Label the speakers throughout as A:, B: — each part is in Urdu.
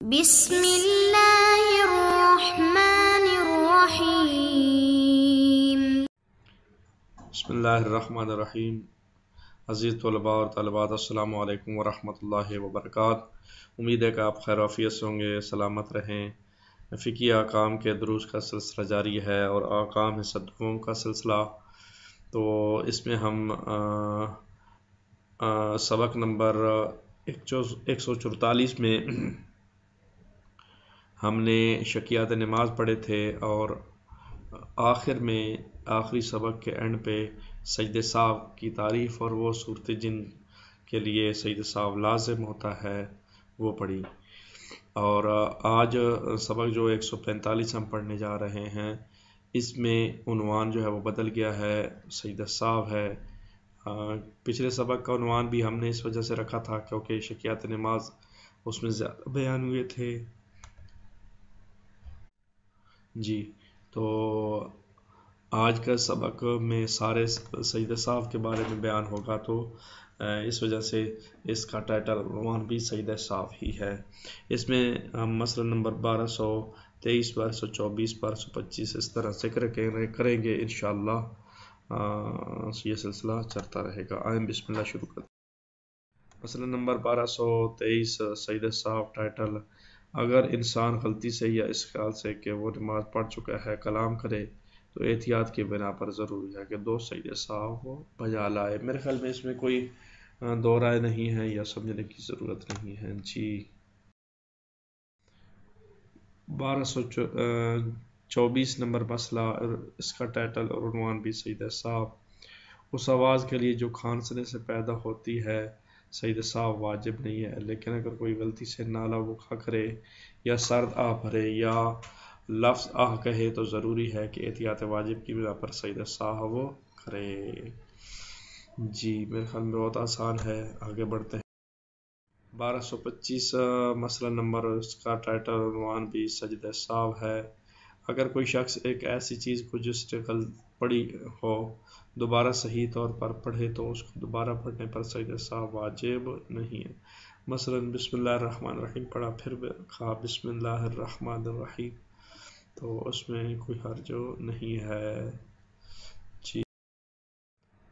A: بسم اللہ الرحمن الرحیم۔
B: بسم اللہ الرحمن الرحیم۔ عزیز طلباء اور طالبات، السلام علیکم ورحمۃ اللہ وبرکاتہ۔ امید ہے کہ آپ خیر و عافیت سے ہوں گے، سلامت رہیں۔ فقہی احکام کے دروس کا سلسلہ جاری ہے اور احکام صدقوں کا سلسلہ، تو اس میں ہم سبق نمبر 144 میں ہم نے شکیات نماز پڑھے تھے، اور آخر میں آخری سبق کے اینڈ پہ سجدہ سہو کی تعریف اور وہ صورت جن کے لیے سجدہ سہو لازم ہوتا ہے وہ پڑھی۔ اور آج سبق جو 145 ہم پڑھنے جا رہے ہیں، اس میں عنوان جو ہے وہ بدل گیا ہے، سجدہ سہو ہے۔ پچھلے سبق کا عنوان بھی ہم نے اس وجہ سے رکھا تھا کیونکہ شکیات نماز اس میں زیادہ بیان ہوئے تھے۔ جی، تو آج کا سبق میں سارے سجدہ سہو کے بارے میں بیان ہوگا، تو اس وجہ سے اس کا ٹائٹل عنوان بھی سجدہ سہو ہی ہے۔ اس میں ہم مسئلہ نمبر 1223، 1224، 1225 اس طرح ذکر کریں گے انشاءاللہ۔ یہ سلسلہ چلتا رہے گا۔ آئیں بسم اللہ شروع کرتے ہیں۔ مسئلہ نمبر 1223، سجدہ سہو، ٹائٹل: اگر انسان غلطی سے یا اس خیال سے کہ وہ نماز پڑھ چکا ہے کلام کرے تو احتیاط کی بنا پر ضروری ہے کہ 2 سجدہ سہو بجا لائے۔ میرے خیال میں اس میں کوئی دو رائے نہیں ہے یا سمجھنے کی ضرورت نہیں ہے۔ جی، 1224 نمبر مسئلہ، اس کا ٹائٹل اور عنوان بھی سجدہ سہو: اس آواز کے لیے جو کھانسنے سے پیدا ہوتی ہے سجدہ سہو واجب نہیں ہے، لیکن اگر کوئی غلطی سے نالا بکا کرے یا سرد آہ بھرے یا لفظ آہ کہے تو ضروری ہے کہ احتیاط واجب کی بنا پر سجدہ سہو کرے۔ جی، میرے خیال میں بہت آسان ہے، آگے بڑھتے ہیں۔ 1225 مسئلہ نمبر، اس کا ٹائٹل اور عنوان بھی سجدہ سہو ہے: اگر کوئی شخص ایک ایسی چیز کو جس نے غلط پڑھی ہو دوبارہ صحیح طور پر پڑھے تو اس کو دوبارہ پڑھنے پر سجدہ سہو واجب نہیں ہے۔ مثلا بسم اللہ الرحمن الرحیم پڑھا، پھر کہا بسم اللہ الرحمن الرحیم، تو اس میں کوئی حرج نہیں ہے۔ جی،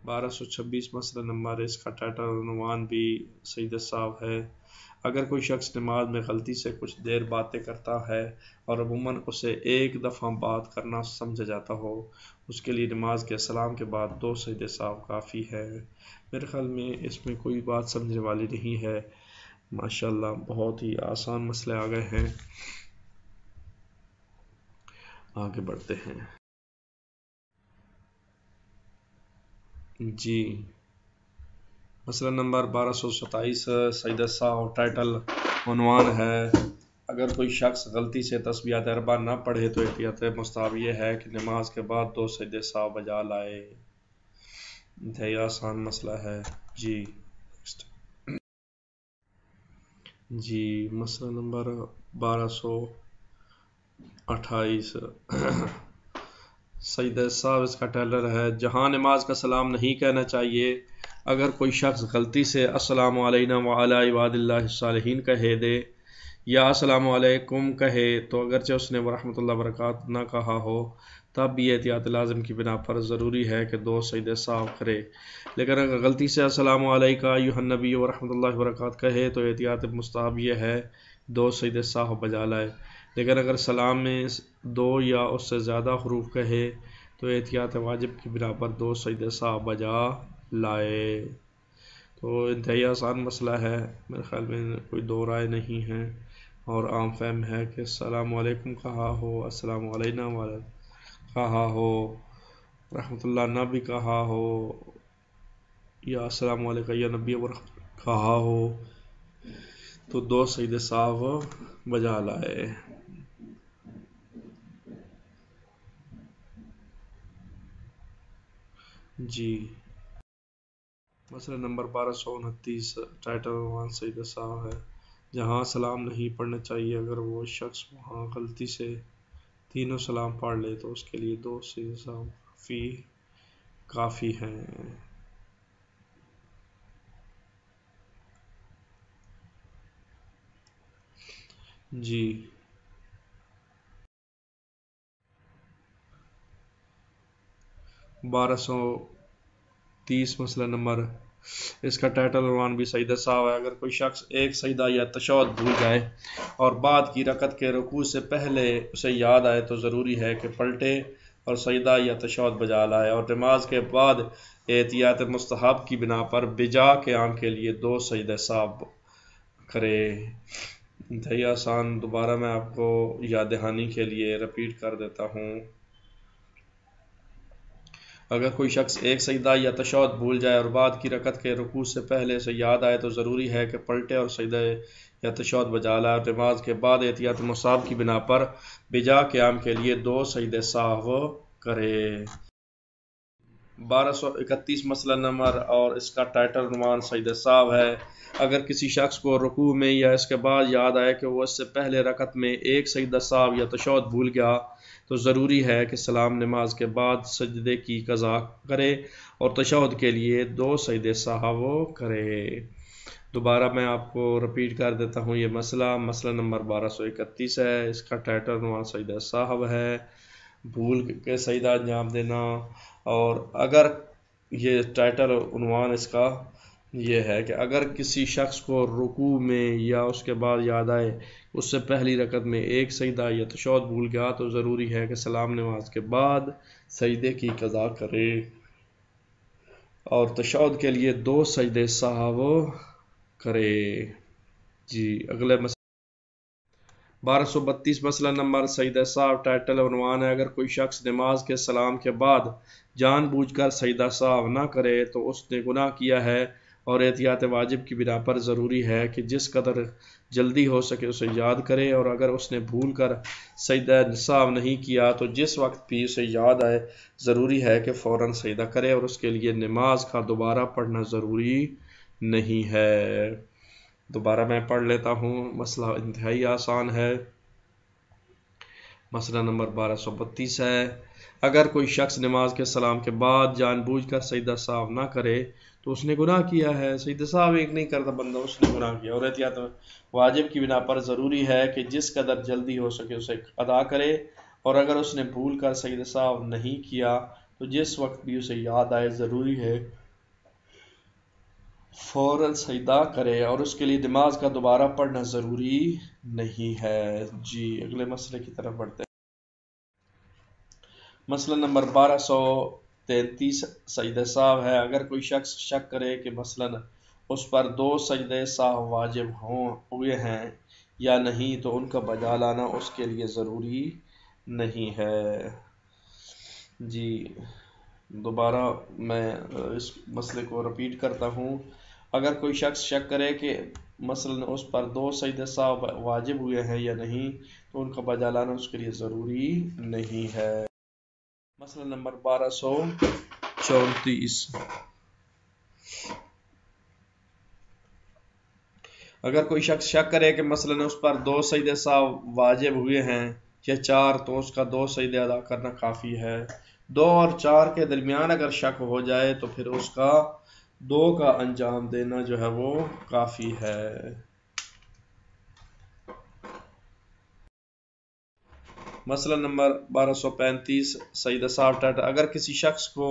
B: 1226 مسئلہ نمبر، اس کا ٹائٹل اور عنوان بھی سجدہ سہو ہے: اگر کوئی شخص نماز میں غلطی سے کچھ دیر باتیں کرتا ہے اور عموماً اسے ایک دفعہ بات کرنا سمجھا جاتا ہو، اس کے لیے نماز کے سلام کے بعد 2 سجدہ سہو کافی ہے۔ میرے خیال میں اس میں کوئی بات سمجھنے والی نہیں ہے۔ ماشاءاللہ بہت ہی آسان مسئلے آ گئے ہیں، آگے بڑھتے ہیں۔ جی، مسئلہ نمبر 1227، سجدہ سہو، ٹائٹل عنوان ہے: اگر کوئی شخص غلطی سے تسبیحات اربع نہ پڑھے تو احتیاط مستحب یہ ہے کہ نماز کے بعد 2 سجدہ سہو بجا لائے۔ انتہائی آسان مسئلہ ہے۔ جی، مسئلہ نمبر 1228، سجدہ سہو، اس کا ٹائٹل ہے: جہاں نماز کا سلام نہیں کہنا چاہیے، اگر کوئی شخص غلطی سے السلام علینا وعلی عباد اللہ الصالحین کہہ دے یا السلام علیکم کہے تو اگرچہ اس نے ورحمۃ اللہ وبرکاتہ نہ کہا ہو تب بھی احتیاط لازم کی بنا پر ضروری ہے کہ 2 سجدہ سہو کرے، لیکن اگر غلطی سے السلام علیکم ایھا النبی ورحمۃ اللہ وبرکاتہ کہے تو احتیاط مستحب یہ ہے 2 سجدہ سہو بجا لائے، لیکن اگر سلام میں 2 یا اس سے زیادہ حروف کہے تو احتیاط واجب کی بنا پر 2 سجدہ سہو بجا لائے۔ تو انتہائی آسان مسئلہ ہے، میرے خیال میں کوئی دو رائے نہیں ہے، اور عام فہم ہے کہ السلام علیکم کہا ہو، السلام علینا کہا ہو، رحمۃ اللہ نہ بھی کہا ہو، یا السلام علیکم یا نبی ورحمۃ کہا ہو تو 2 سجدہ سہو بجا لائے۔ جی، مسئلہ نمبر 1229، ٹائٹل عنوان سجدہ سہو ہے: جہاں سلام نہیں پڑھنا چاہیے اگر وہ شخص وہاں غلطی سے تینوں سلام پڑھ لے تو اس کے لیے 2 سجدہ سہو کافی ہیں۔ جی 1230 مسئلہ نمبر، اس کا ٹائٹل عنوان بھی سجدہ سہو ہے۔ اگر کوئی شخص ایک سجدہ یا تشہد بھول جائے اور بعد کی رکعت کے رکوع سے پہلے اسے یاد آئے تو ضروری ہے کہ پلٹے اور سجدہ یا تشہد بجا لائے، اور نماز کے بعد احتیاط مستحب کی بنا پر بجا قیام کے لیے 2 سجدہ سہو کرے۔ انتہائی آسان، دوبارہ میں آپ کو یاد دہانی کے لیے رپیٹ کر دیتا ہوں۔ اگر کوئی شخص ایک سجدہ یا تشہد بھول جائے اور بعد کی رکعت کے رکوع سے پہلے اسے یاد آئے تو ضروری ہے کہ پلٹے اور سجدہ یا تشہد بجا لائے، اور نماز کے بعد احتیاط مستحب کی بنا پر بجا قیام کے لیے 2 سجدہ سہو کرے۔ 1231 مسئلہ نمبر، اور اس کا ٹائٹل عنوان سجدہ سہو ہے۔ اگر کسی شخص کو رکوع میں یا اس کے بعد یاد آئے کہ وہ اس سے پہلے رکعت میں ایک سجدہ سہو یا تشہد بھول گیا تو ضروری ہے کہ سلام نماز کے بعد سجدے کی قضا کرے اور تشہد کے لیے 2 سجدے سہو کرے۔ دوبارہ میں آپ کو رپیٹ کر دیتا ہوں یہ مسئلہ نمبر 1231 ہے۔ اس کا ٹائٹل عنوان سجدہ سہو ہے، بھول کے سجدہ انجام دینا۔ اور اگر یہ ٹائٹل عنوان اس کا یہ ہے کہ اگر کسی شخص کو رکوع میں یا اس کے بعد یاد آئے اس سے پہلی رکعت میں ایک سجدہ یا تشہد بھول گیا تو ضروری ہے کہ سلام نماز کے بعد سجدے کی قضا کرے اور تشہد کے لیے 2 سجدے سہو کرے۔ جی اگلے 1232 مسئلہ نمبر، سجدہ سہو، ٹائٹل عنوان ہے اگر کوئی شخص نماز کے سلام کے بعد جان بوجھ کر سجدہ سہو نہ کرے تو اس نے گناہ کیا ہے، اور احتیاط واجب کی بنا پر ضروری ہے کہ جس قدر جلدی ہو سکے اسے یاد کرے، اور اگر اس نے بھول کر سجدہ سہو نہیں کیا تو جس وقت بھی اسے یاد آئے ضروری ہے کہ فوراً سجدہ کرے، اور اس کے لیے نماز کا دوبارہ پڑھنا ضروری نہیں ہے۔ دوبارہ میں پڑھ لیتا ہوں، مسئلہ انتہائی آسان ہے۔ مسئلہ نمبر 1232 ہے، اگر کوئی شخص نماز کے سلام کے بعد جان بوجھ کر سجدہ سہو نہ کرے تو اس نے گناہ کیا ہے۔ سجدہ سہو ایک نہیں کرتا بندہ، اس نے گناہ کیا، اور احتیاط واجب کی بنا پر ضروری ہے کہ جس قدر جلدی ہو سکے اسے ادا کرے، اور اگر اس نے بھول کر سجدہ سہو نہیں کیا تو جس وقت بھی اسے یاد آئے ضروری ہے فوراً سجدہ کرے، اور اس کے لیے نماز کا دوبارہ پڑھنا ضروری نہیں ہے۔ جی اگلے مسئلے کی طرف بڑھتے ہیں۔ مسئلہ نمبر 1233 سجدہ سہو ہے۔ اگر کوئی شخص شک کرے کہ مثلاً اس پر 2 سجدے سہو واجب ہوئے ہیں یا نہیں تو ان کا بجا لانا اس کے لیے ضروری نہیں ہے۔ جی دوبارہ میں اس مسئلے کو رپیٹ کرتا ہوں، اگر کوئی شخص شک کرے کہ مثلاً اس پر 2 سجدے سہو واجب ہوئے ہیں یا نہیں تو ان کا بجا لانا اس کے لیے ضروری نہیں ہے۔ مسئلہ نمبر 1234، اگر کوئی شخص شک کرے کہ مثلاً اس پر 2 سجدے سہو واجب ہوئے ہیں یا 4 تو اس کا 2 سجدے ادا کرنا کافی ہے۔ 2 اور 4 کے درمیان اگر شک ہو جائے تو پھر اس کا 2 کا انجام دینا جو ہے وہ کافی ہے۔ مسئلہ نمبر 1235 سجدہ سہو، ٹائٹل اگر کسی شخص کو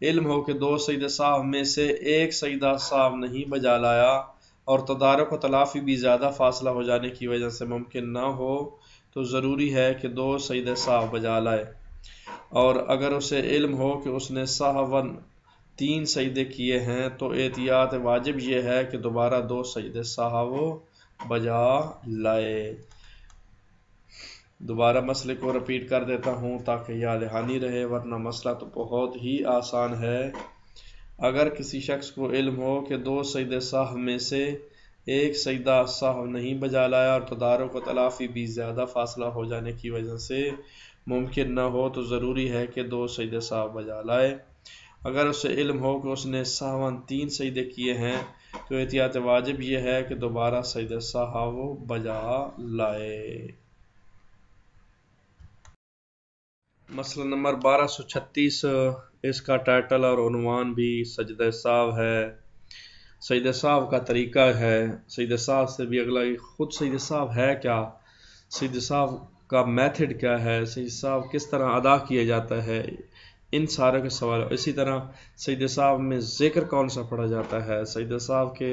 B: علم ہو کہ 2 سجدہ سہو میں سے ایک سجدہ سہو نہیں بجا لایا اور تدارک و تلافی بھی زیادہ فاصلہ ہو جانے کی وجہ سے ممکن نہ ہو تو ضروری ہے کہ 2 سجدہ سہو بجا لائے، اور اگر اسے علم ہو کہ اس نے سہواً 3 سجدے کیے ہیں تو احتیاط واجب یہ ہے کہ دوبارہ 2 سجدے سہو بجا لائے۔ دوبارہ مسئلے کو رپیٹ کر دیتا ہوں تاکہ یاد دہانی رہے، ورنہ مسئلہ تو بہت ہی آسان ہے۔ اگر کسی شخص کو علم ہو کہ 2 سجدے سہو میں سے ایک سجدہ سہو نہیں بجا لایا اور تدارک و تلافی بھی زیادہ فاصلہ ہو جانے کی وجہ سے ممکن نہ ہو تو ضروری ہے کہ 2 سجدے سہو بجا لائے۔ اگر اسے علم ہو کہ اس نے سہواً 3 سجدے کیے ہیں تو احتیاط واجب یہ ہے کہ دوبارہ سجدہ سہو بجا لائے۔ مسئلہ نمبر 1236، اس کا ٹائٹل اور عنوان بھی سجدہ سہو ہے۔ سجدہ سہو کا طریقہ ہے، سجدہ سہو سے بھی اگلا خود سجدہ سہو ہے کیا، سجدہ سہو کا میتھڈ کیا ہے، سجدہ سہو کس طرح ادا کیا جاتا ہے، ان سارے کے سوال. اسی طرح سجدہ سہو میں ذکر کون سا پڑھا جاتا ہے، سجدہ سہو کے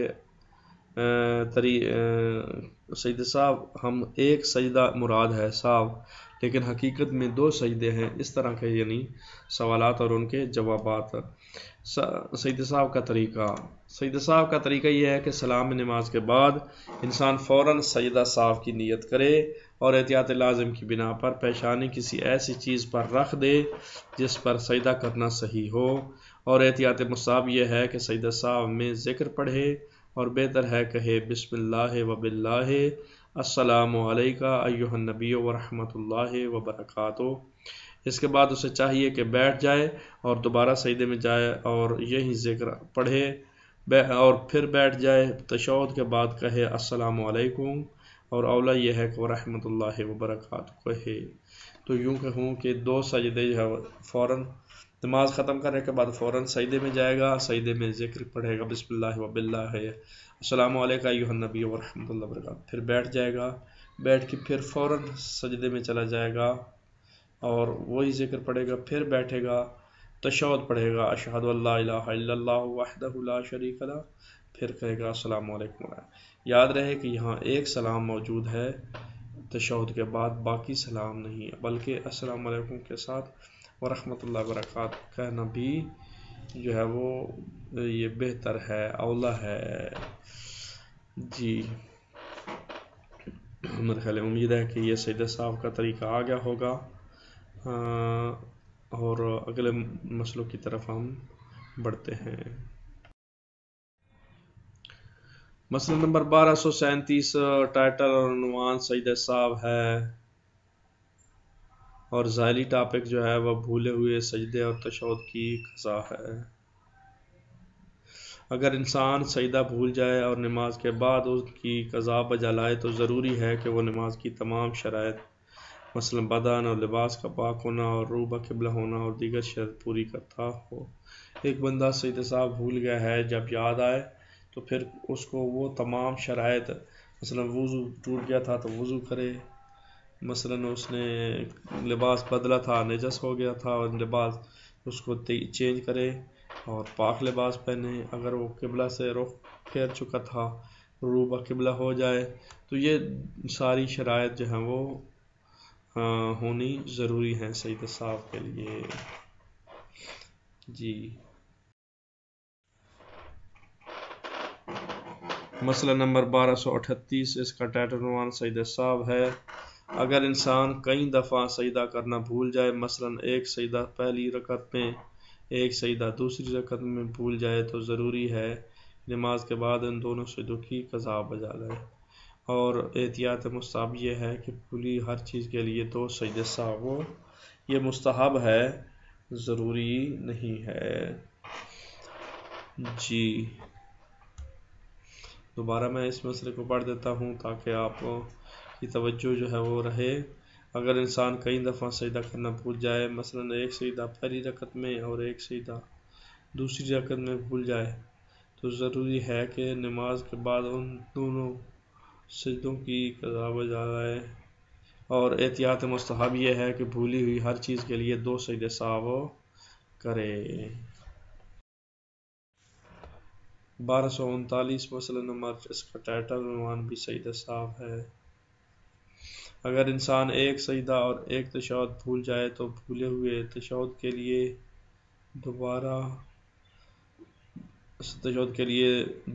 B: سجدہ سہو ہم ایک سجدہ مراد ہے سہو، لیکن حقیقت میں 2 سجدے ہیں. اس طرح کے یعنی سوالات اور ان کے جوابات. سجدہ سہو کا طریقہ، سجدہ سہو کا طریقہ یہ ہے کہ سلام نماز کے بعد انسان فوراً سجدہ سہو کی نیت کرے اور احتیاط لازم کی بنا پر پیشانی کسی ایسی چیز پر رکھ دے جس پر سجدہ کرنا صحیح ہو، اور احتیاط مستحب یہ ہے کہ سجدہ سہو میں ذکر پڑھے اور بہتر ہے کہے بسم اللہ و باللہ، السلام علیکہ ایہا النبی ورحمۃ اللہ وبرکاتہ. اس کے بعد اسے چاہیے کہ بیٹھ جائے اور دوبارہ سجدے میں جائے اور یہی ذکر پڑھے اور پھر بیٹھ جائے. تشہد کے بعد کہے السلام علیکم، اور اولا یہ ہے کہ ورحمۃ اللہ وبرکاتہ کہے. تو یوں کہوں کہ 2 سجدے جو ہے فوراً نماز ختم کرنے کے بعد فوراً سجدے میں جائے گا، سجدے میں ذکر پڑھے گا بسم اللہ و باللہ، السلام علیکم ایھا النبی ورحمۃ اللہ وبرکاتہ، پھر بیٹھ جائے گا، بیٹھ کے پھر فوراً سجدے میں چلا جائے گا اور وہی ذکر پڑھے گا، پھر بیٹھے گا، تشہد پڑھے گا اشہد ان لا الہ الا اللہ وحدہ لا شریک لہ، پھر کہے گا السلام علیکم. یاد رہے کہ یہاں ایک سلام موجود ہے تشہد کے بعد، باقی سلام نہیں، بلکہ السلام علیکم کے ساتھ ورحمۃ اللہ وبرکاتہ کہنا بھی جو ہے وہ یہ بہتر ہے، اولا ہے. جی میرے خیال امید ہے کہ یہ سجدہ سہو کا طریقہ آ گیا ہوگا، اور اگلے مسئلوں کی طرف ہم بڑھتے ہیں. مسئلہ نمبر 1237، ٹائٹل اور عنوان سجدہ سہو ہے، اور ذیلی ٹاپک جو ہے وہ بھولے ہوئے سجدے اور تشہد کی قضا ہے. اگر انسان سجدہ بھول جائے اور نماز کے بعد اس کی قضا بجا لائے تو ضروری ہے کہ وہ نماز کی تمام شرائط مثلا بدن اور لباس کا پاک ہونا اور روح بقبلہ ہونا اور دیگر شرط پوری کرتا ہو. ایک بندہ سجدہ سہو بھول گیا ہے، جب یاد آئے تو پھر اس کو وہ تمام شرائط، مثلا وضو ٹوٹ گیا تھا تو وضو کرے، مثلا اس نے لباس بدلا تھا نجس ہو گیا تھا اور لباس اس کو چینج کرے اور پاک لباس پہنے. اگر وہ قبلہ سے رخ پھیر چکا تھا روح بقبلہ ہو جائے، تو یہ ساری شرائط جو ہیں وہ ہونی ضروری ہیں سجدہ سہو کے لیے. جی مسئلہ نمبر 1238، اس کا ٹائٹل عنوان سجدہ سہو ہے. اگر انسان کئی دفعہ سجدہ کرنا بھول جائے، مثلا ایک سجدہ پہلی رکعت میں، ایک سجدہ دوسری رکعت میں بھول جائے، تو ضروری ہے نماز کے بعد ان دونوں سجدوں کی قضا بجا لائے. اور احتیاط مستحب یہ ہے کہ بھولی ہر چیز کے لیے 2 سجدہ سہو، یہ مستحب ہے، ضروری نہیں ہے. جی دوبارہ میں اس مسئلے کو پڑھ دیتا ہوں تاکہ آپ کی توجہ جو ہے وہ رہے. اگر انسان کئی دفعہ سجدہ کرنا بھول جائے، مثلا ایک سجدہ پہلی رکعت میں اور ایک سجدہ دوسری رکعت میں بھول جائے، تو ضروری ہے کہ نماز کے بعد ان دونوں سجدوں کی قضا بجا لائے. اور احتیاط مستحب یہ ہے کہ بھولی ہوئی ہر چیز کے لیے 2 سجدہ سہو کرے. 1239 مسئلہ نمبر، اس کا ٹائٹل عنوان بھی سجدہ سہو ہے. اگر انسان ایک سجدہ اور ایک تشہد بھول جائے تو بھولے ہوئے تشہد کے لیے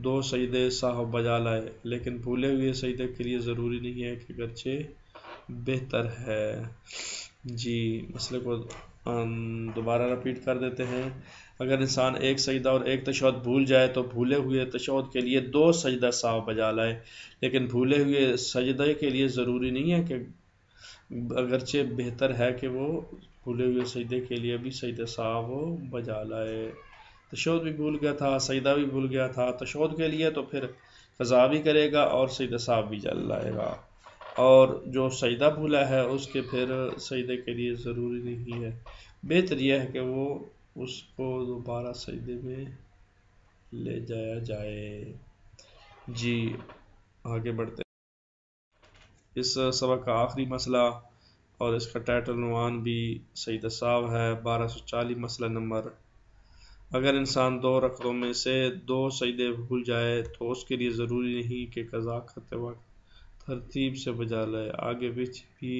B: 2 سجدے سہو بجا لائے، لیکن بھولے ہوئے سجدے کے لیے ضروری نہیں ہے کہ اگرچہ بہتر ہے. جی مسئلے کو دوبارہ رپیٹ کر دیتے ہیں. اگر انسان ایک سجدہ اور ایک تشہد بھول جائے تو بھولے ہوئے تشہد کے لیے 2 سجدہ سہو بجا لائے، لیکن بھولے ہوئے سجدے کے لیے ضروری نہیں ہے کہ اگرچہ بہتر ہے کہ وہ بھولے ہوئے سجدے کے لیے بھی سجدہ سہو بجا لائے. تشہد بھی بھول گیا تھا، سجدہ بھی بھول گیا تھا تشہد کے لیے، تو پھر قضا بھی کرے گا اور سجدہ سہو بھی جل لائے گا. اور جو سجدہ بھولا ہے اس کے پھر سجدے کے لیے ضروری نہیں ہے، بہتر یہ ہے کہ وہ اس کو دوبارہ سجدے میں لے جایا جائے. جی آگے بڑھتے اس سبق کا آخری مسئلہ اور اس کا ٹائٹل عنوان بھی سیدہ صاحب ہے 1240 مسئلہ نمبر: اگر انسان 2 رکعتوں میں سے 2 سجدے بھول جائے تو اس کے لیے ضروری نہیں کہ قضا کرتے وقت ترتیب سے بجا لائے، آگے پیچھے بھی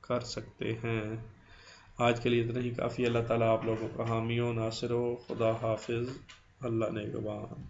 B: کر سکتے ہیں۔ آج کے لیے اتنا ہی کافی۔ اللہ تعالیٰ آپ لوگوں کا حامی و ناصر ہو۔ خدا حافظ۔ اللہ نگہبان۔